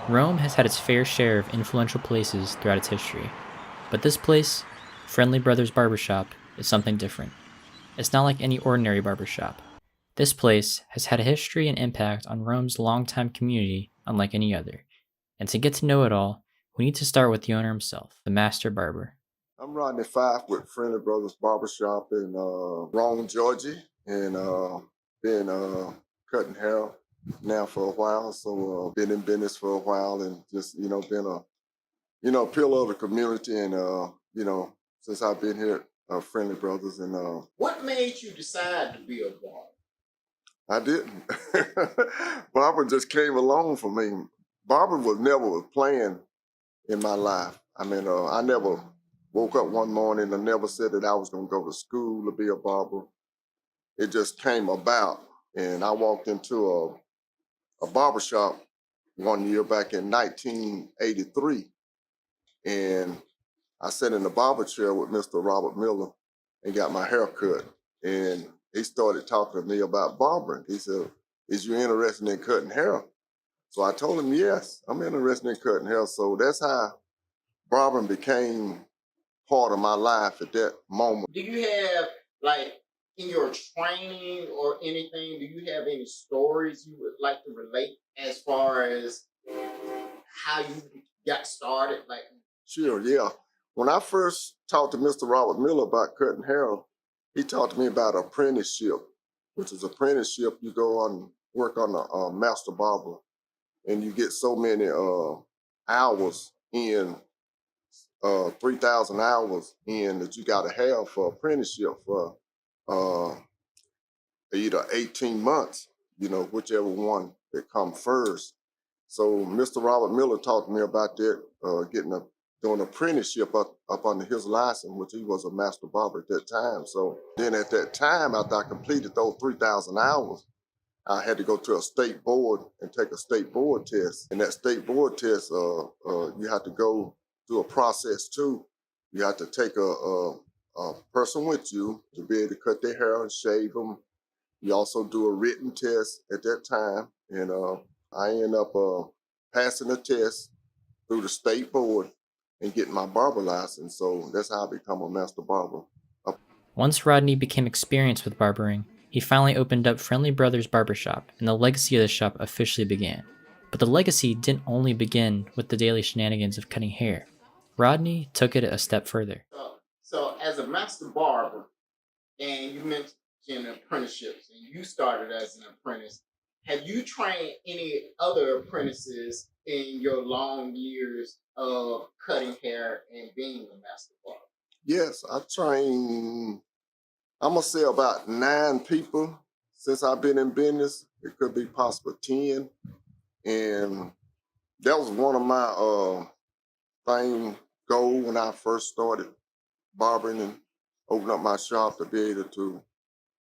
Rome has had its fair share of influential places throughout its history, but this place, Friendly Brothers Barbershop, is something different. It's not like any ordinary barbershop. This place has had a history and impact on Rome's longtime community unlike any other. And to get to know it all, we need to start with the owner himself, the master barber. I'm Rodney Fife with Friendly Brothers Barbershop in Rome, Georgia, and been cutting hair now for a while. So been in business for a while, and just been a pillar of the community, and since I've been here at Friendly Brothers, and What made you decide to be a barber? I didn't. Barber just came along for me. Barber was never a plan in my life. I mean, I never woke up one morning and never said that I was going to go to school to be a barber. It just came about. And I walked into a barber shop one year back in 1983. And I sat in the barber chair with Mr. Robert Miller and got my hair cut. And he started talking to me about barbering. He said, "Is you interested in cutting hair?" So I told him, yes, I'm interested in cutting hair. So that's how barbering became part of my life at that moment. Do you have, like, in your training or anything, do you have any stories you would like to relate as far as how you got started? Like, Sure, yeah. When I first talked to Mr. Robert Miller about cutting hair, he talked to me about apprenticeship, which is apprenticeship. You go on work on a master barber, and you get so many hours in, 3,000 hours in that you got to have for apprenticeship for uh, either 18 months, whichever one that come first. So Mr. Robert Miller talked to me about that, doing apprenticeship up under his license, which he was a master barber at that time. So then at that time, after I completed those 3,000 hours, I had to go to a state board and take a state board test. And that state board test, you have to go through a process too. You have to take a person with you to be able to cut their hair and shave them. You also do a written test at that time. And I end up passing the test through the state board and getting my barber license. So that's how I become a master barber. Once Rodney became experienced with barbering, he finally opened up Friendly Brothers Barbershop, and the legacy of the shop officially began. But the legacy didn't only begin with the daily shenanigans of cutting hair. Rodney took it a step further. so as a master barber, and you mentioned apprenticeships, and you started as an apprentice. Have you trained any other apprentices in your long years of cutting hair and being a master barber? Yes, I train, I'm going to say about 9 people since I've been in business. It could be possible 10. And that was one of my thing goal when I first started barbering and opened up my shop, to be able to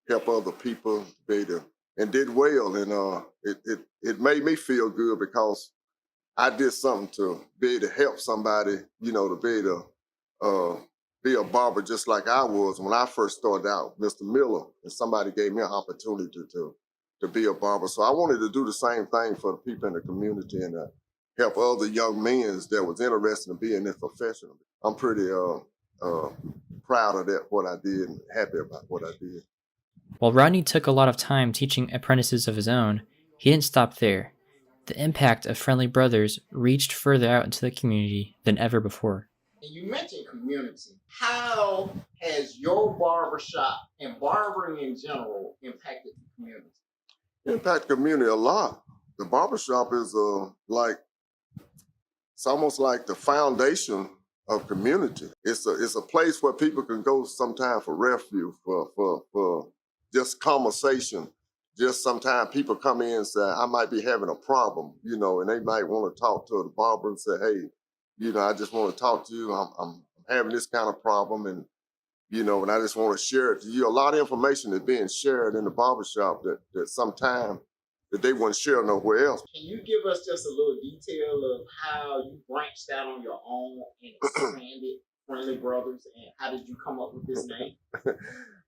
help other people, be able to, and did well. And it made me feel good because I did something to be able to help somebody, to be able to be a barber just like I was when I first started out, Mr. Miller, and somebody gave me an opportunity to be a barber. So I wanted to do the same thing for the people in the community, and help other young men that was interested in being this profession. I'm pretty uh, proud of that, what I did, and happy about what I did. While Rodney took a lot of time teaching apprentices of his own, he didn't stop there. The impact of Friendly Brothers reached further out into the community than ever before. And you mentioned community. How has your barbershop and barbering in general impacted the community? Impact community a lot. The barbershop is it's almost like the foundation of community. It's a place where people can go sometime for refuge, for just conversation. Just sometimes people come in and say, I might be having a problem, and they might want to talk to the barber and say, hey, I just want to talk to you. I'm having this kind of problem, and I just want to share it to you. A lot of information is being shared in the barbershop that sometimes that they wouldn't share nowhere else. Can you give us just a little detail of how you branched out on your own and expanded Friendly Brothers, and how did you come up with this name?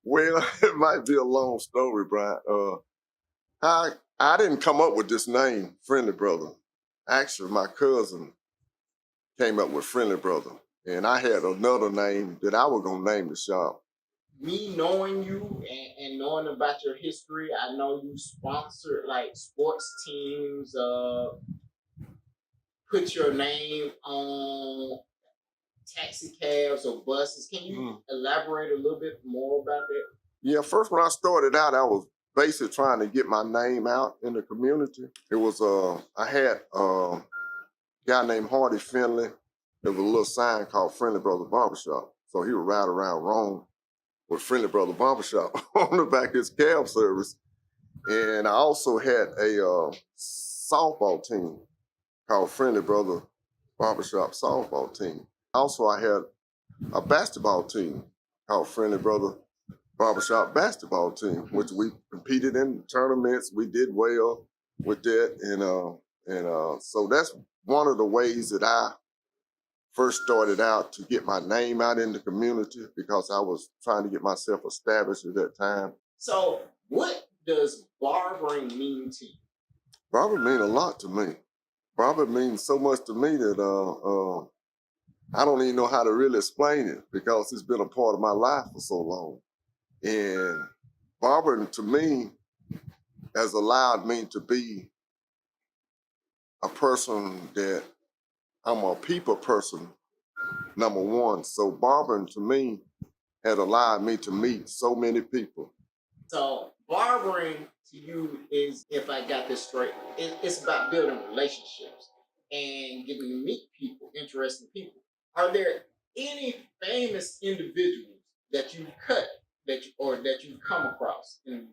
Well, it might be a long story, Brian. I didn't come up with this name, Friendly Brother. Actually, my cousin came up with Friendly Brother, and I had another name that I was gonna name the shop. Me knowing you and knowing about your history, I know you sponsored like sports teams, put your name on taxi cabs or buses. Can you elaborate a little bit more about that? Yeah, first when I started out, I was basically trying to get my name out in the community. It was I had a guy named Hardy Finley. There was a little sign called Friendly Brother Barbershop. So he would ride around Rome with Friendly Brother Barbershop on the back of his cab service. And I also had a softball team called Friendly Brother Barbershop Softball Team. Also, I had a basketball team called Friendly Brother Barbershop Basketball Team, which we competed in tournaments. We did well with that, and so that's one of the ways that I first started out to get my name out in the community because I was trying to get myself established at that time. So, what does barbering mean to you? Barber mean a lot to me. Barber means so much to me that I don't even know how to really explain it because it's been a part of my life for so long. And barbering to me has allowed me to be a person that I'm a people person, number one. So barbering to me had allowed me to meet so many people. So barbering to you is, if I got this straight, it's about building relationships and getting to meet people, interesting people. Are there any famous individuals that you cut that you come across in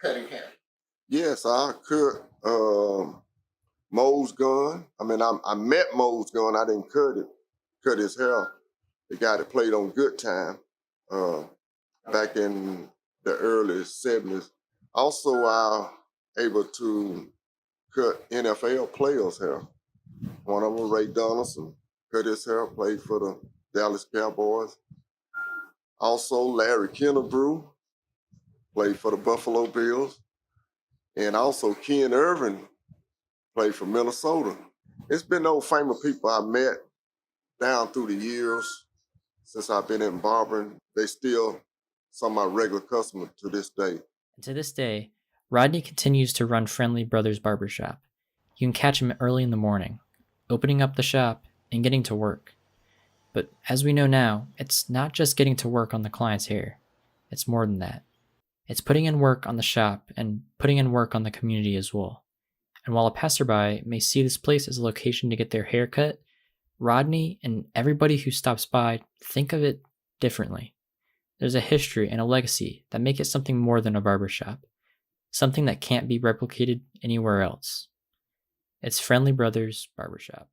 cutting hair? Yes, I could. Mo's gun. I mean, I met Mo's gun. I didn't cut his hair. The guy that played on Good Time back in the early 70s. Also, I able to cut NFL players' hair. One of them, Ray Donaldson, cut his hair, played for the Dallas Cowboys. Also, Larry Kennebrew played for the Buffalo Bills. And also, Ken Irvin played for Minnesota. It's been those famous people I met down through the years since I've been in barbering. They still some of my regular customers to this day. And to this day, Rodney continues to run Friendly Brothers Barbershop. You can catch him early in the morning, opening up the shop and getting to work. But as we know now, it's not just getting to work on the client's hair. It's more than that. It's putting in work on the shop and putting in work on the community as well. And while a passerby may see this place as a location to get their hair cut, Rodney and everybody who stops by think of it differently. There's a history and a legacy that make it something more than a barbershop, something that can't be replicated anywhere else. It's Friendly Brothers Barbershop.